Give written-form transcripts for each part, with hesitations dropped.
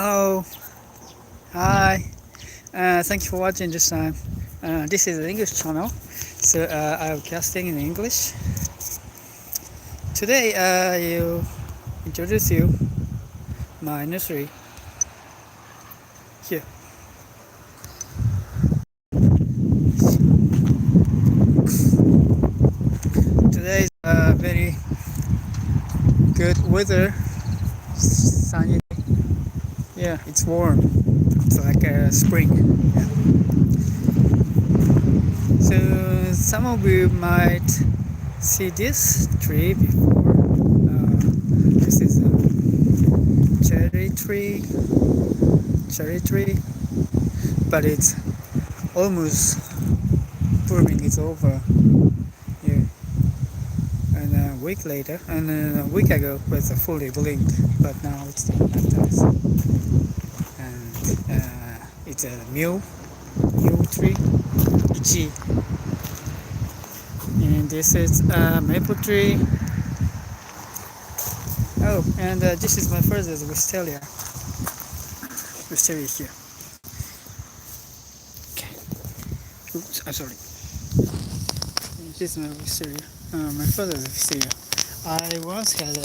Hello, hi. Thank you for watching this time. This is an English channel, so I'm casting in English. Today, I introduce you my nursery here. Today is very good weather, sunny. Yeah, it's warm. It's like spring. Yeah. So some of you might see this tree before. This is a cherry tree, but it's almost blooming. It's over. Yeah. And a week later, and then a week ago, it was fully bloomed, but now it's not like that. And it's a mule tree, ichi. And this is a maple tree. Oh, and this is my father's wisteria. Wisteria here. Okay. Oops, I'm sorry. This is my wisteria. My father's wisteria. I once had a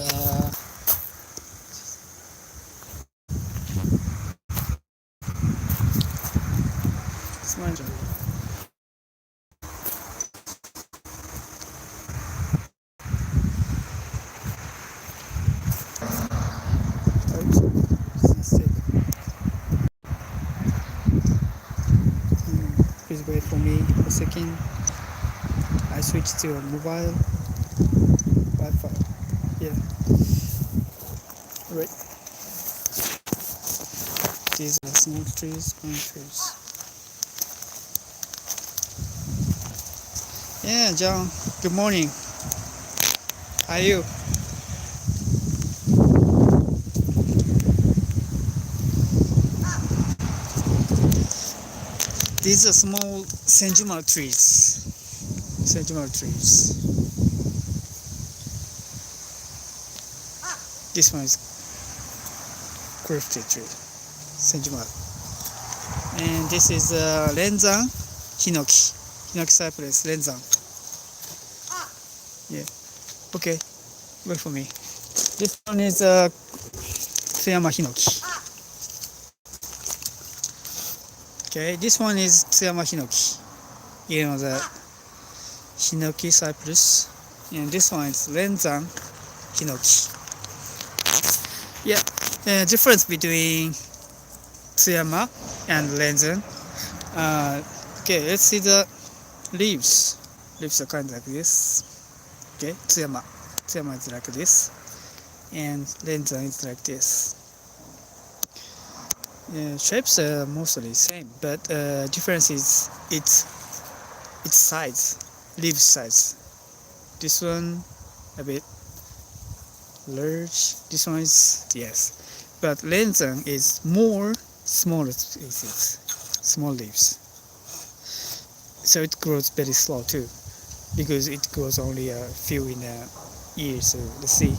smudge. Please wait for me a second. I switched to a mobile Wi-Fi. Yeah. Right. These are small trees, pine trees. Yeah, John. Good morning. How are you? These are small senjuma trees. This one is crafted tree, senjuma. And this is renzan hinoki cypress renzan. Yeah. Okay. Wait for me. This one is tsuyama hinoki. Okay, this one is tsuyama hinoki. You know the hinoki cypress. And this one is renzan hinoki. Yeah, the difference between tsuyama and renzan. Okay, let's see the leaves. Leaves are kind of like this. Okay, tsuyama is like this, and renzan is like this. Shapes are mostly same, but difference is its size, leaf size. This one a bit large. This one is yes, but renzan is more smaller species, small leaves. So it grows very slow too, because it grows only a few in a year. So let's see.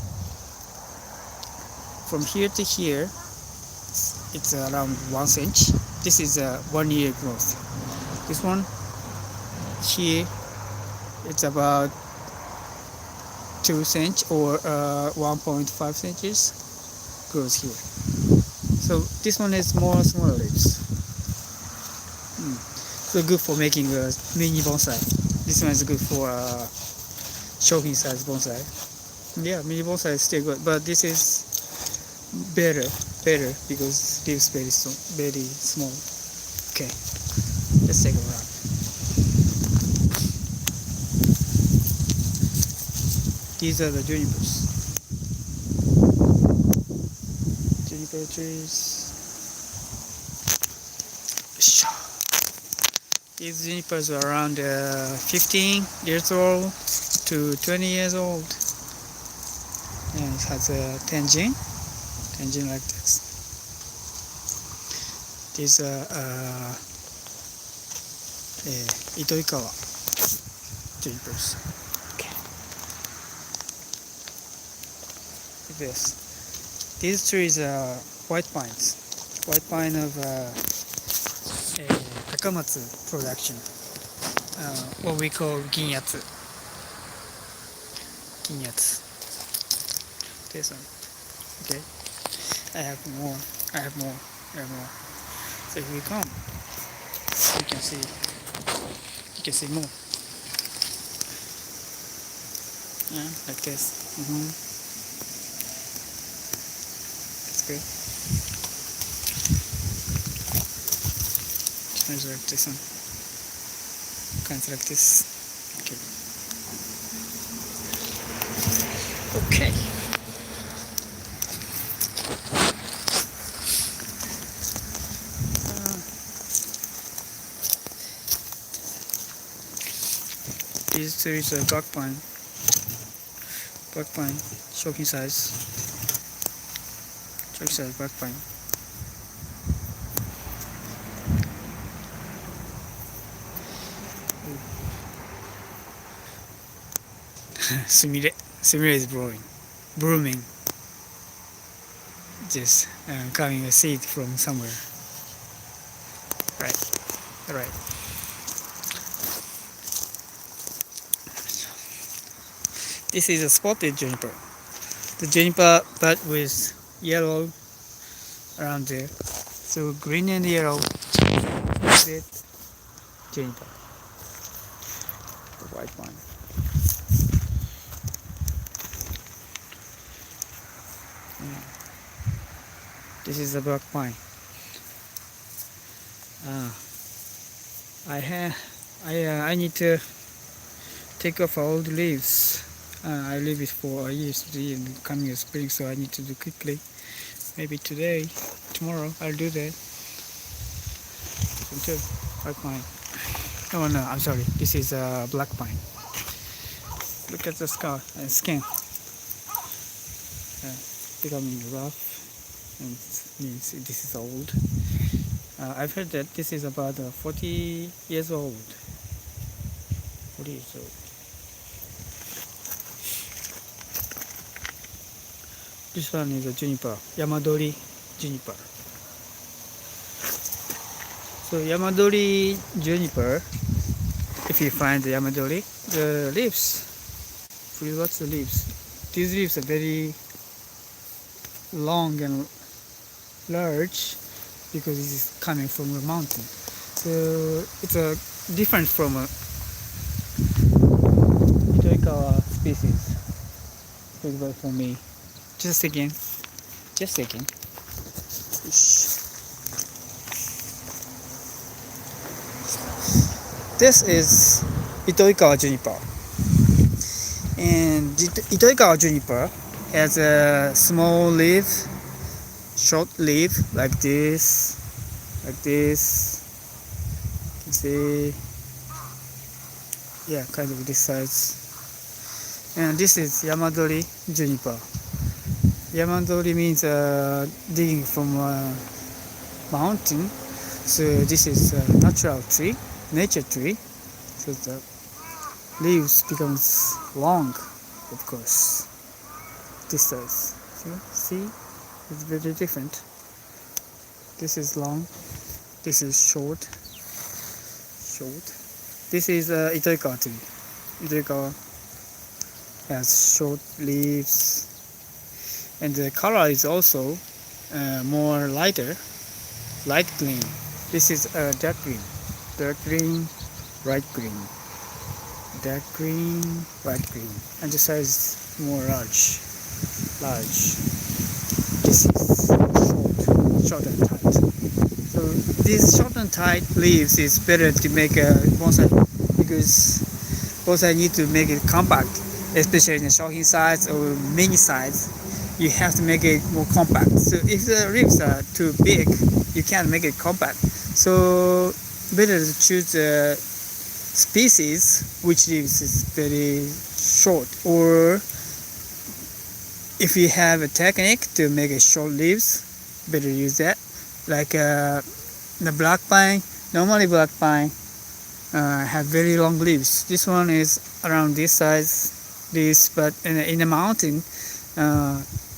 From here to here, it's around 1 inch. This is a 1 year growth. This one here, it's about 2 inch or 1.5 inches grows here. So this one is more smaller leaves. So good for making a mini bonsai. This one is good for shohin size bonsai. Yeah, mini bonsai is still good, but this is better because leaves very small. Okay, let's take a run. These are the juniper trees. These junipers are around 15 years old to 20 years old, and it has a tenjin like this. These are Itoikawa junipers. Okay. Like this. These trees are white pines. white pine of Takamatsu production, what we call ginyatsu. This one. Okay. I have more. So if we come, you can see more. Yeah, like this. That's good. Kinds like this one. Kinds like this. Okay. This is a black pine, shocking size black pine. Sumire is blooming. Just coming a seed from somewhere. Right. This is a spotted juniper. The juniper but with yellow around there. So green and yellow spotted juniper. The white one. This is a black pine. I need to take off all the leaves. I leave it for a year in the coming spring, so I need to do quickly. Maybe today, tomorrow, I'll do that. White pine. Oh no, I'm sorry. This is a black pine. Look at the skin. Becoming rough, and means this is old. I've heard that this is about 40 years old. 40 years old. This one is a juniper, Yamadori juniper. So Yamadori juniper, if you find the Yamadori, the leaves, please watch the leaves. These leaves are very long and large because it is coming from a mountain. So it's different from Itoikawa species. For me. Just a second. This is Itoikawa juniper. And Itoikawa juniper has a small leaf, short leaf like this. You can see, yeah, kind of this size. And this is Yamadori juniper. Yamadori means digging from a mountain. So this is a natural tree, nature tree. So the leaves becomes long, of course. This size. See? It's very different. This is long. This is short. This is Itoikawa tree. Itoikawa has short leaves. And the color is also more light green. This is dark green, light green, dark green, light green, and the size is more large. This is short and tight. So these short and tight leaves is better to make a bonsai because bonsai need to make it compact, especially in the shocking size or mini size. You have to make it more compact. So if the leaves are too big, you can't make it compact. So better to choose a species which leaves is very short. Or if you have a technique to make a short leaves, better use that. Like the black pine, normally black pine have very long leaves. This one is around this size, but in the mountain,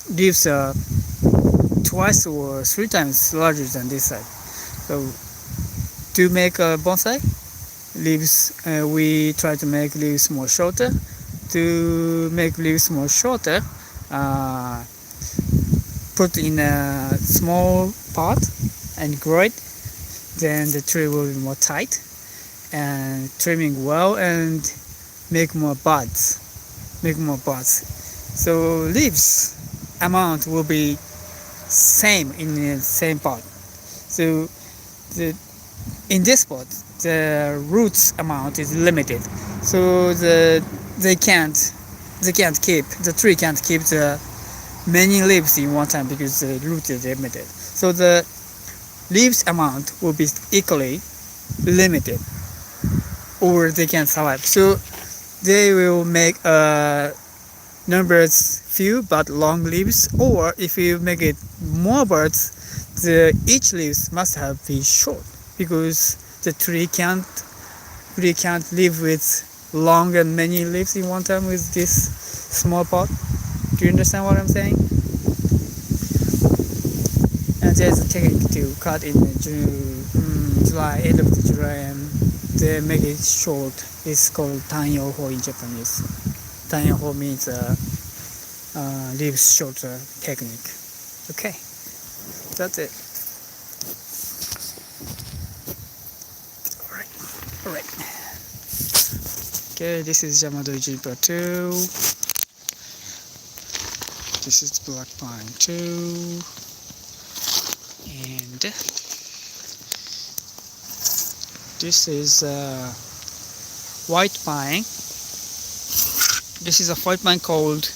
leaves are twice or 3 times larger than this side. So to make a bonsai, leaves we try to make leaves more shorter. To make leaves more shorter, put in a small pot and grow it. Then the tree will be more tight and trimming well and make more buds. So leaves amount will be same in the same pot. So in this pot the roots amount is limited. So the tree can't keep the many leaves in one time because the root is limited. So the leaves amount will be equally limited, or they can survive. So they will make numbers few but long leaves, or if you make it more birds, each leaves must have been short because the tree can't live with long and many leaves in one time with this small pot. Do you understand what I'm saying? And there's a technique to cut in July, end of the July, and they make it short. It's called tanyoho in Japanese. Tanyoho means leaves shorter technique. Okay, that's it. All right. Okay, this is Yamadori Juniper 2. This is Black Pine 2. And this is white pine. This is a white pine called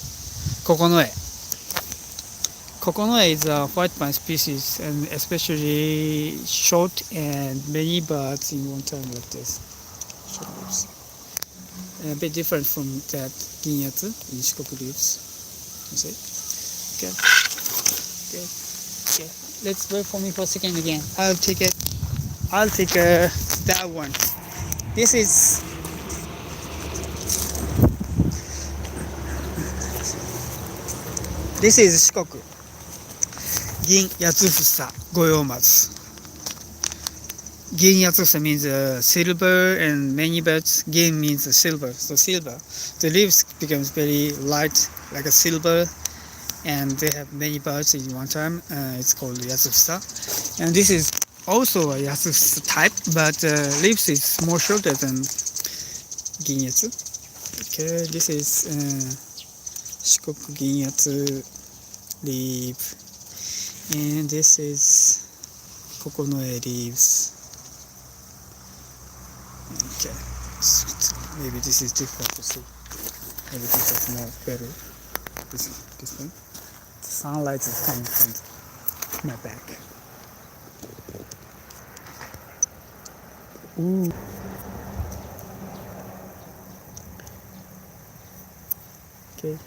kokonoe. Kokonoe is a white pine species, and especially short and many buds in one time like this. Short leaves. A bit different from that ginyatsu in Shikoku leaves. You see? Okay. Let's wait for me for a second again. I'll take that one. This is Shikoku. Gin Yatsufusa Goyomatsu. Gin Yatsufusa means silver and many birds. Gin means silver, so silver. The leaves becomes very light like a silver, and they have many buds in one time. It's called Yatsufusa. And this is also a Yatsufusa type, but leaves is more shorter than Ginyatsu. Okay, this is Shikoku Ginyatsu leaf, and this is Kokonoe leaves. Okay, maybe this is difficult to see. Maybe this is more better. This one. The sunlight is coming from my back. Ooh. Okay.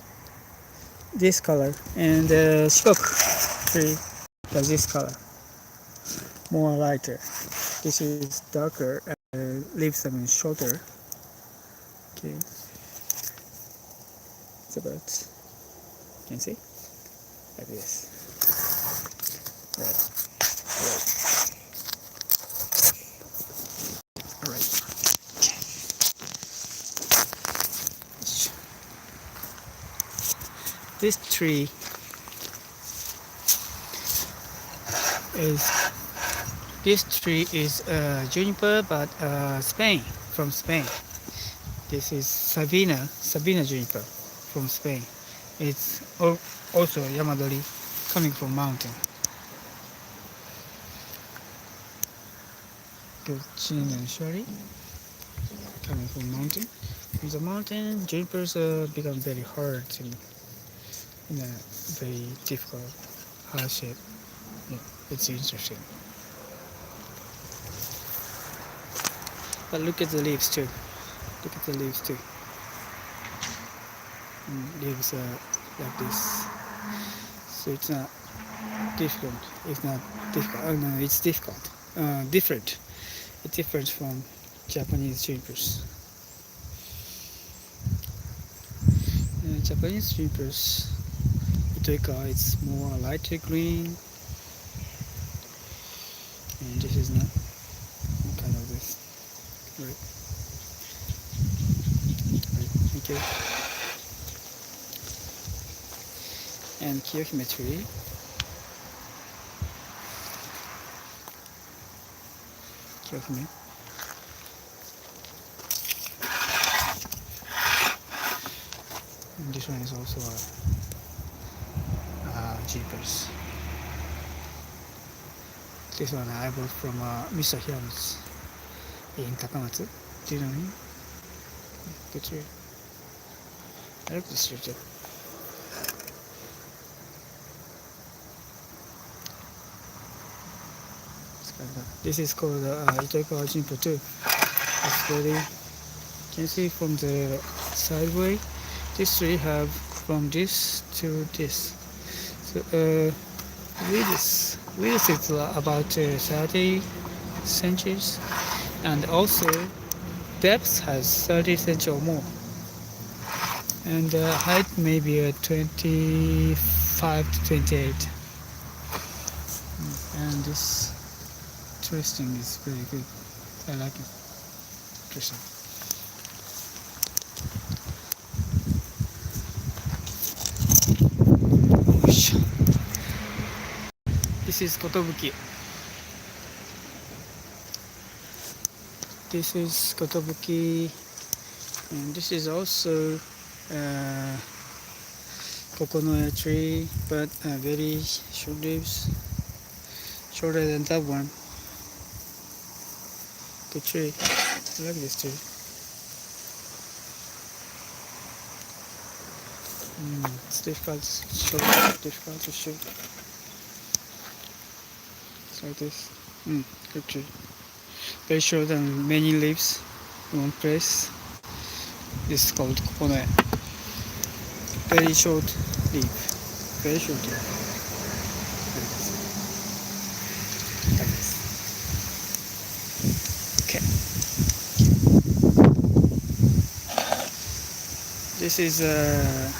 This color, and the Shikoku tree has this color, more lighter. This is darker, leaves them shorter. Okay. It's about, can you see? Like this. Right. Alright. Okay. This tree is juniper, but from Spain. This is Sabina juniper from Spain. It's also Yamadori, coming from mountain. Good chin and shari, coming from mountain. From the mountain, junipers become very hard in a very difficult, hard shape. Yeah, it's interesting. But look at the leaves too. Leaves are like this. So it's not difficult. It's not difficult. Oh no, it's difficult. Different. It's different from Japanese junipers. Japanese junipers, Itoika, it's more lighter green, is not kind of this. Right. Okay. And Kiyohime tree. Kiyohime. And this one is also a jeepers. This one I bought from Mr. Hiramatsu in Takamatsu. Do you know him? Good tree. I like this tree too. This is called Itoikawa Jinpo too. It's very, can you see from the sideway? This tree have from this to this. So width is about 30 centimeters, and also depth has 30 centimeters or more, and height maybe 25 to 28. And this twisting is very good. I like it. Twisting. This is kotobuki. This is kotobuki, and this is also coconut tree, but very short leaves, shorter than that one. Good tree. I like this tree. It's difficult to show. It's like this. Good tree. Very short and many leaves in one place. This is called coconut. Very short leaf. Very short leaf. Like this. Okay. This is a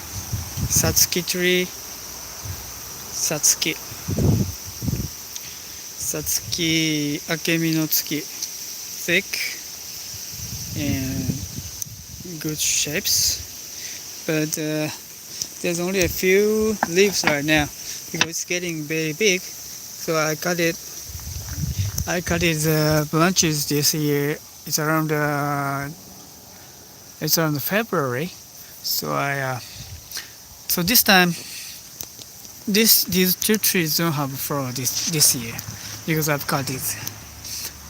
Satsuki tree. Satsuki Akemi no Tsuki. Thick and good shapes, but there's only a few leaves right now because it's getting very big. So I cut its branches this year. It's around February. So so this time these two trees don't have flower this year because I've cut it.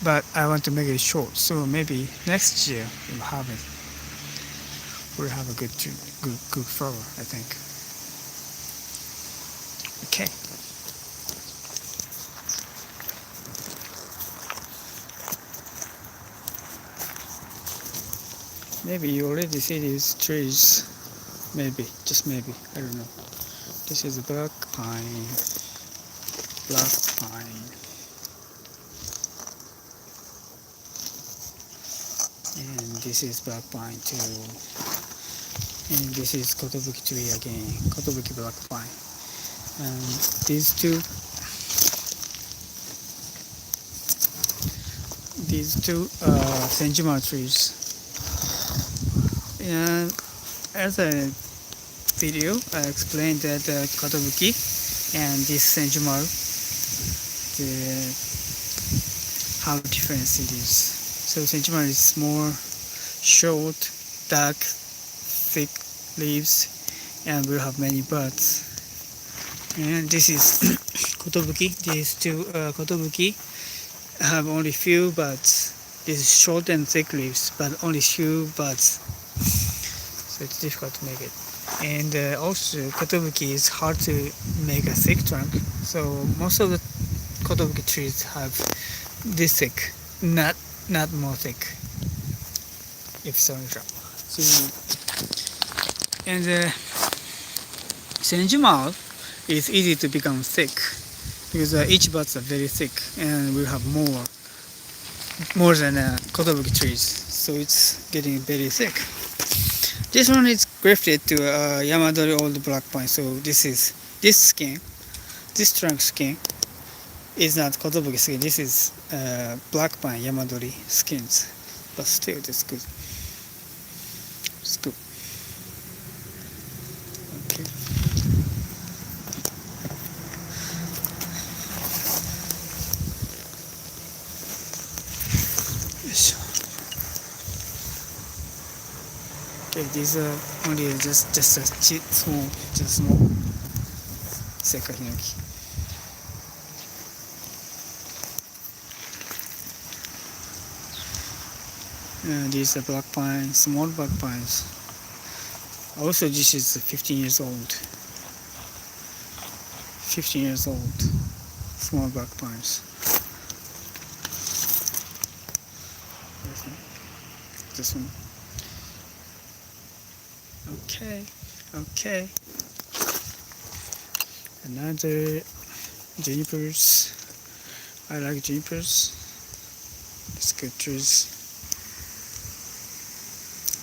But I want to make it short, so maybe next year we'll have it. We'll have a good flower, I think. Okay. Maybe you already see these trees. Maybe, just maybe. I don't know. This is a black pine. And this is black pine too. And this is kotobuki tree again. Kotobuki black pine. And these two senjima trees. As a video, I explained that kotobuki and this senjima, how different it is. So senjima is more short, dark, thick leaves, and will have many buds. And this is kotobuki. These two kotobuki have only few buds. This is short and thick leaves, but only few buds. So it's difficult to make it. And also kotobuki is hard to make a thick trunk. So most of the kotobuki trees have this thick, not more thick. If so. And senjima is easy to become thick because each buds are very thick and will have more than kotobuki trees. So it's getting very thick. This one is grafted to Yamadori old black pine. So this trunk skin is not kotobuki skin. This is black pine yamadori skins, but still it's good. It's good. Okay. Okay, these are only just a small Seka hinoki. These are black pine, small black pines. Also, this is 15 years old. 15 years old, small black pines. This one. Okay. Another junipers. I like junipers. It's good trees.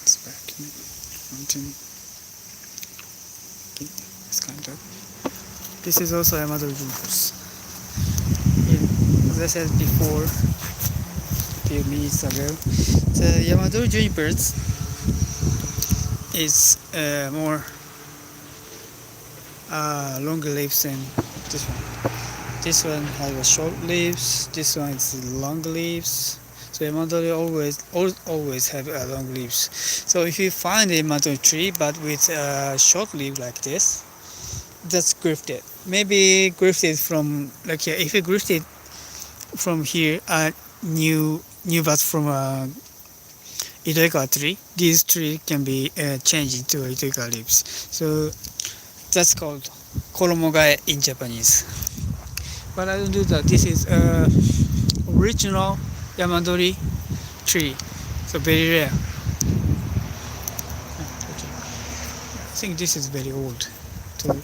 It's back to me. Mountain. Okay, it's kind of. This is also Yamadori junipers. Yeah, as I said before, a few minutes ago, the Yamadori junipers is more longer leaves than this one. This one has short leaves. This one is long leaves. So Yamadori always have long leaves. So if you find a Yamadori tree but with a short leaf like this, that's grafted. Maybe grafted from like here. If you grafted from here, new buds from a Itoika tree, these trees can be changed into Itoika leaves. So that's called koromogae in Japanese. But I don't do that. This is original Yamadori tree, so very rare. I think this is very old. So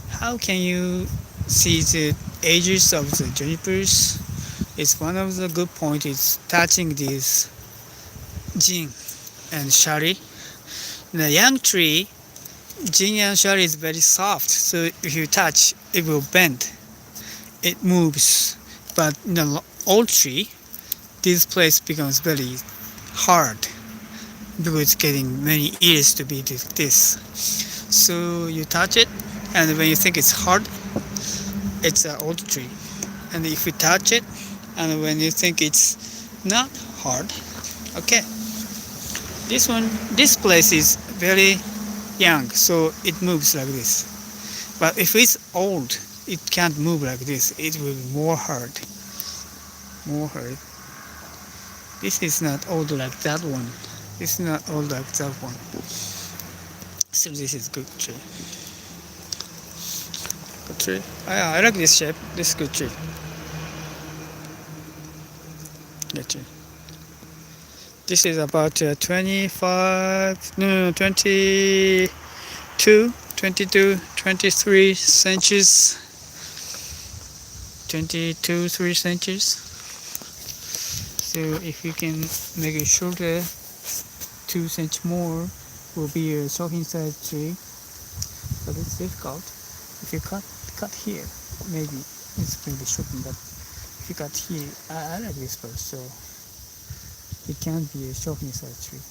how can you see the ages of the junipers? It's one of the good points is touching this jin and shari. In a young tree, jin and shari is very soft, so if you touch, it will bend. It moves. But in an old tree, this place becomes very hard because it's getting many years to be this. So you touch it, and when you think it's hard, it's an old tree. And if you touch it, and when you think it's not hard, okay. This place is very young, so it moves like this. But if it's old, it can't move like this. It will be more hard. This is not old like that one. This is not old like that one. So this is good tree. Good tree. I like this shape. This is good tree. Good tree. This is about 23 centimeters. 3 centimeters. So if you can make it shorter, 2 centimeters more will be a shocking size tree. But it's difficult. If you cut here, maybe it's going to be shocking. But if you cut here, I like this part, so it can't be a shocking size tree.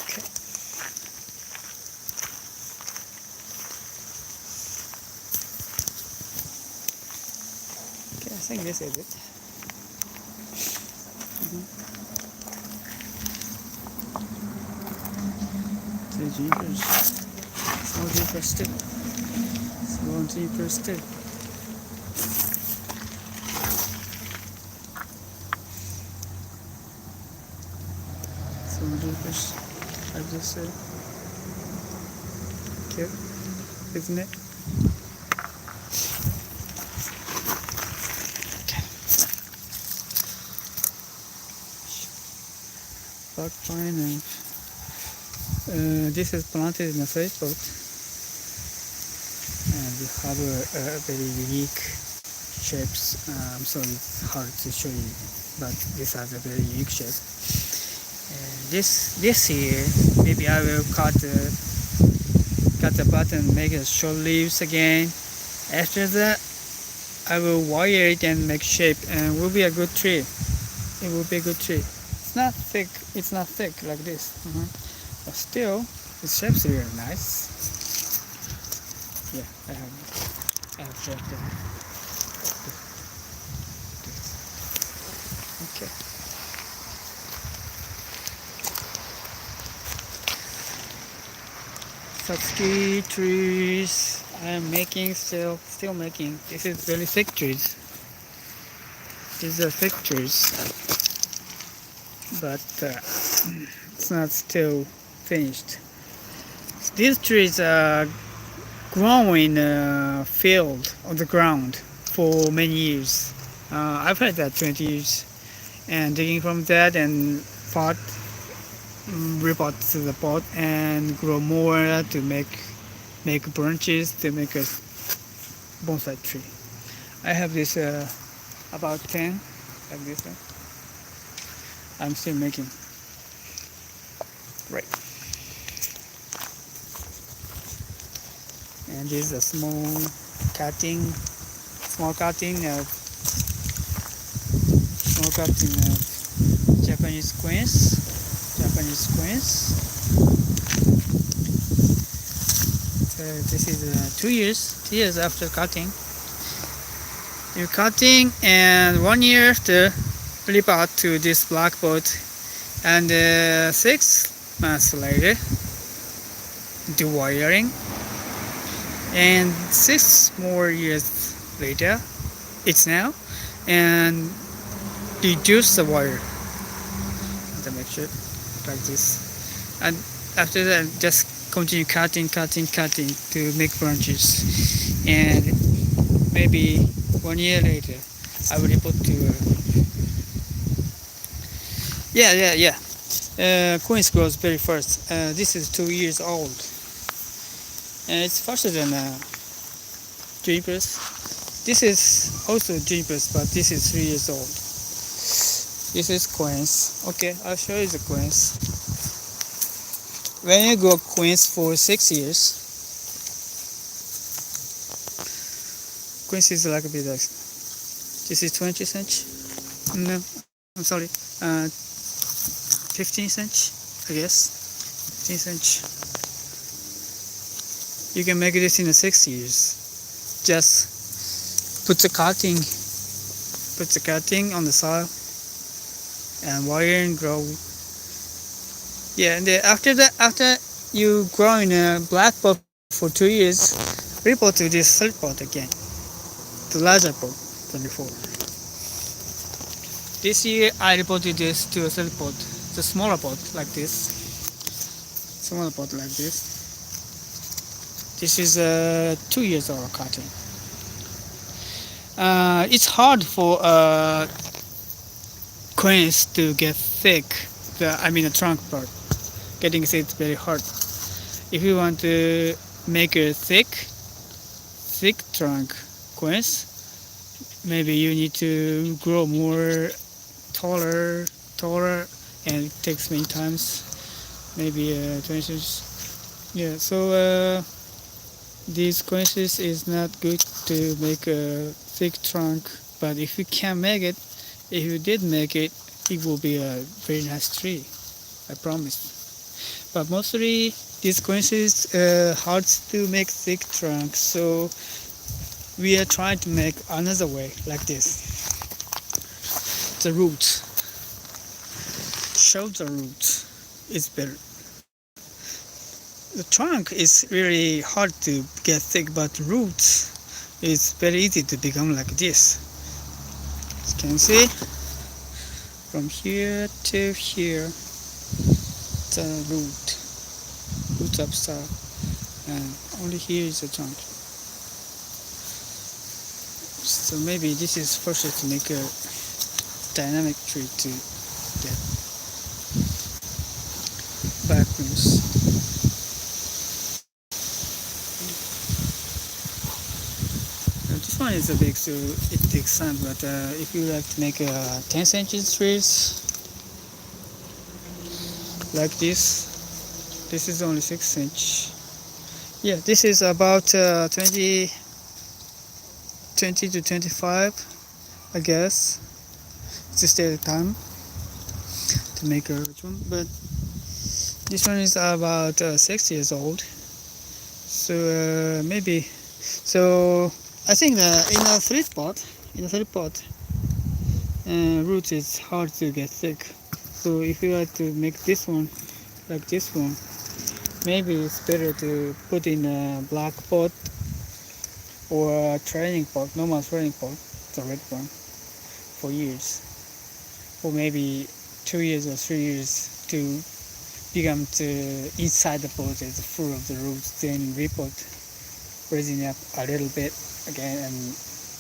Okay. I think this is it. The jeepers. Small jeepers still. Small jeepers still. Small jeepers. Like this. Cute, isn't it? Black pine, and this is planted in a face pot, and we have a very unique shapes. So it's hard to show you, but this has a very unique shape. And this year, maybe I will cut the button, make a short leaves again. After that, I will wire it and make shape, and will be a good tree. It will be a good tree. It's not thick. It's not thick like this. But still, it shapes really nice. Yeah, I have shaped it. Okay. Satsuki trees. I am making still making. This is very thick trees. These are thick trees, but it's not still finished. These trees are grown in a field on the ground for many years. I've had that 20 years, and digging from that and repot to the pot and grow more to make branches to make a bonsai tree. I have this about 10 like this one. I'm still making. Right. And this is a small cutting of Japanese quince. So this is 2 years after cutting. You're cutting, and 1 year after, flip out to this black pot, and 6 months later, do wiring, and 6 more years later, it's now, and reduce the wire to make sure like this, and after that, just continue cutting to make branches, and maybe 1 year later, I will report to quince grows very fast. This is 2 years old, and it's faster than junipers. This is also junipers, but this is 3 years old. This is quince. Okay, I'll show you the quince. When you grow quince for 6 years, quince is like a bit like this is 20 cm. No, I'm sorry, 15 cm, I guess. 15 cm. You can make this in 6 years. Just put the cutting on the soil and wire and grow. Yeah, and after you grow in a black pot for 2 years, repot to this third pot again, the larger pot than before. This year I reported this to a third pot, the smaller pot like this. This is 2 years old cutting. It's hard for quince to get thick. The trunk part. Getting thick is very hard. If you want to make a thick trunk quince, maybe you need to grow more taller, and it takes many times, maybe 20 inches. Yeah, so these quinces is not good to make a thick trunk, but if you can make it, if you did make it, it will be a very nice tree, I promise. But mostly these quinces hard to make thick trunks, so we are trying to make another way like this. The root, show the root is better. The trunk is really hard to get thick, but roots is very easy to become like this. As you can see, from here to here, the root upside, and only here is the trunk. So maybe this is first to make a dynamic tree to get backwards. This one is a big, so it takes time, but if you like to make 10 cm trees like this is only 6 inch. Yeah, this is about 22 20 to 25, I guess. It's still time to make a rich one, but this one is about 6 years old. So maybe. So I think that in a three pot, roots is hard to get thick. So if you were to make this one like this one, maybe it's better to put in a black pot or a training pot, normal training pot, the red one, for years, or maybe 2 years or 3 years to become to inside the pot is full of the roots. Then repot, raising up a little bit again and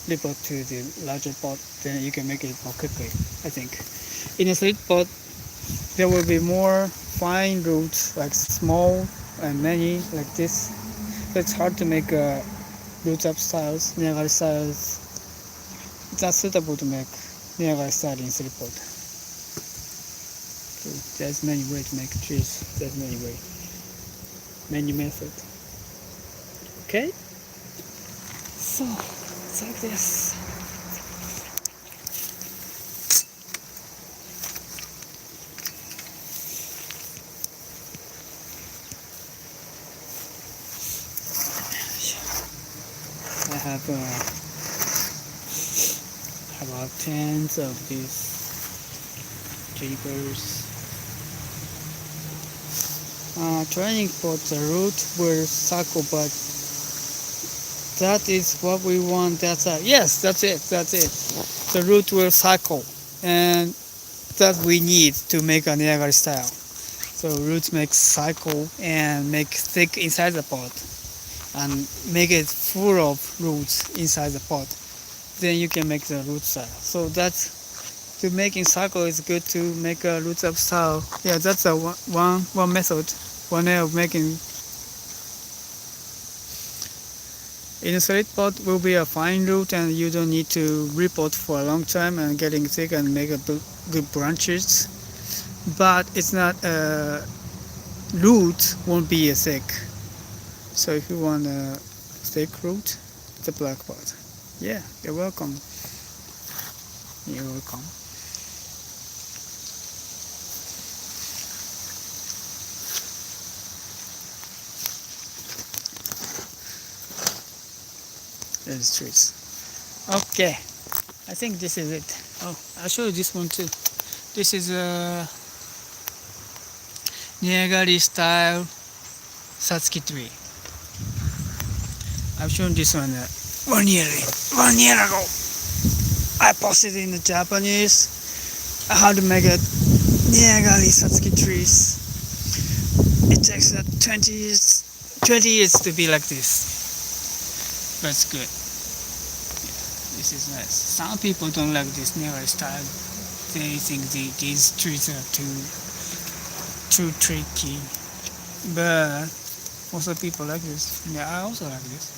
repot to the larger pot. Then you can make it more quickly. I think in a slit pot there will be more fine roots, like small and many like this. So it's hard to make roots up styles, Niagara styles. It's not suitable to make Niagara style in slit pot. So there's many ways to make trees. There's many methods. Okay. So it's like this. I have about tens of these creepers. Training pot, the root will circle, but that is what we want. Yes, that's it. The root will circle, and that we need to make a Niagara style. So roots make cycle and make thick inside the pot, and make it full of roots inside the pot. Then you can make the root style. So that's to making cycle is good to make a roots up style. Yeah, that's a one method, one way of making. In a solid pot will be a fine root, and you don't need to repot for a long time and getting thick and make a good branches. But it's not root won't be a thick. So if you want a thick root, it's a black pot. Yeah, you're welcome. You're welcome. There's trees. Okay, I think this is it. Oh, I'll show you this one too. This is a Niagara style Satsuki tree. I've shown this one 1 year ago. I posted in the Japanese how to make a Niagara Satsuki trees. It takes 20 years to be like this. That's good. Yeah, this is nice. Some people don't like this Niagara style. They think these trees are too tricky. But also people like this. Yeah, I also like this.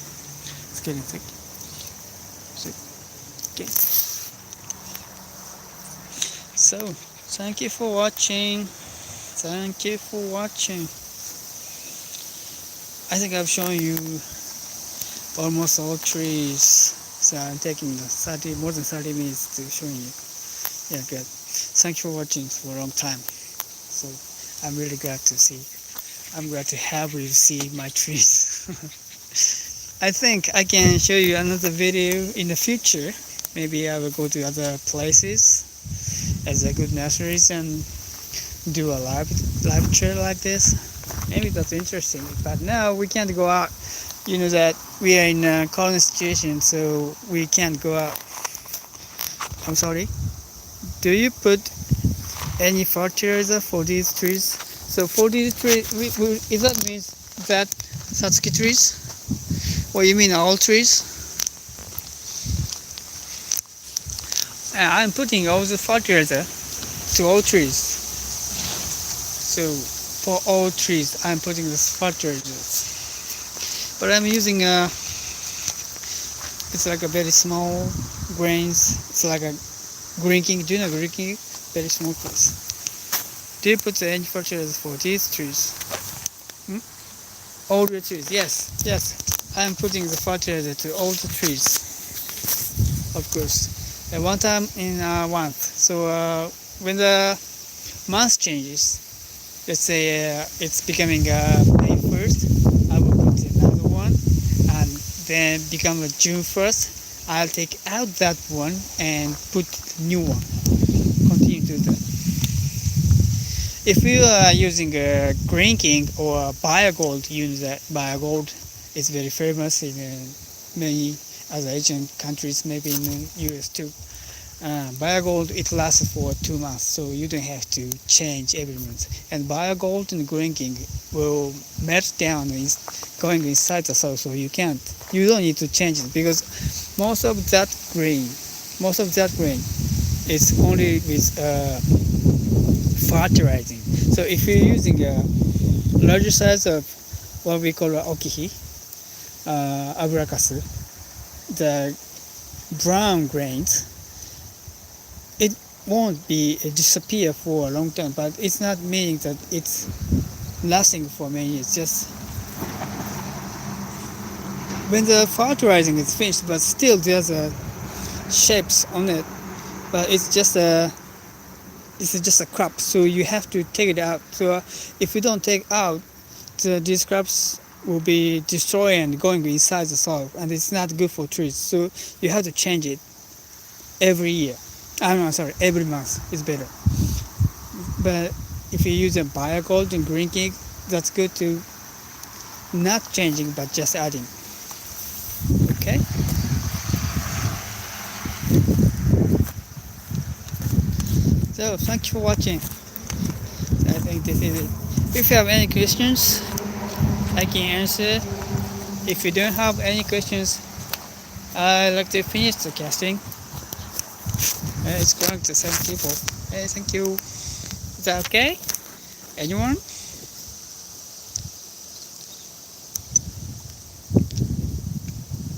It's getting thick. So, okay. So, thank you for watching. I think I've shown you almost all trees. So I'm taking more than 30 minutes to show you. Yeah, good. Thank you for watching for a long time. So I'm really glad to have you see my trees. I think I can show you another video in the future. Maybe I will go to other places as a good nurseries and do a live trail like this. Maybe that's interesting. But now we can't go out. You know that we are in a current situation, so we can't go out. I'm sorry. Do you put any fertilizer for these trees? So for these trees, is that means that Satsuki trees? Or you mean all trees? I'm putting all the fertilizer to all trees. So for all trees, I'm putting this fertilizer. But I'm using it's like a very small grains. It's like a green king. Do you know green king? Very small place. Do you put any fertilizer for these trees? All the trees. Yes. I'm putting the fertilizer to all the trees. of course. One time in a month. So when the month changes, let's say it's becoming May 1st, I will put another one, and then become June 1st, I'll take out that one and put new one. Continue to that. If you are using green king or biogold, use that. Biogold is very famous in many other Asian countries, maybe in the US too. Biogold, it lasts for 2 months, so you don't have to change every month. And biogold and green king will melt down going inside the soil, so you don't need to change it, because most of that grain is only with fertilizing. So if you're using a larger size of what we call okihi, aburakasu, the brown grains, it won't disappear for a long time, but it's not meaning that it's lasting for many years. Just when the fertilizing is finished, but still there's shapes on it, but it's just a crop, so you have to take it out. So if you don't take out, these crops will be destroyed and going inside the soil, and it's not good for trees. So you have to change it every year. Every month is better. But if you use a biogold and green king, that's good to not changing but just adding. Okay. So thank you for watching. I think this is it. If you have any questions, I can answer. If you don't have any questions, I'd like to finish the casting. It's going to 7 people. Hey, thank you. Is that okay? Anyone?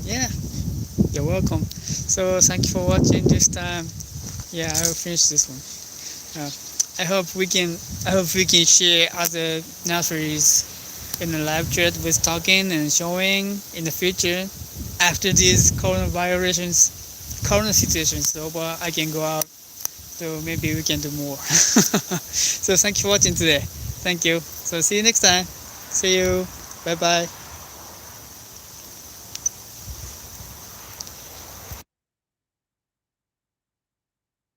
Yeah, you're welcome. So thank you for watching this time. Yeah, I will finish this one. I hope we can share other nurseries in the live chat with talking and showing in the future. After these corona situations over, I can go out, so maybe we can do more. So thank you for watching today. Thank you. So see you next time. See you. Bye bye.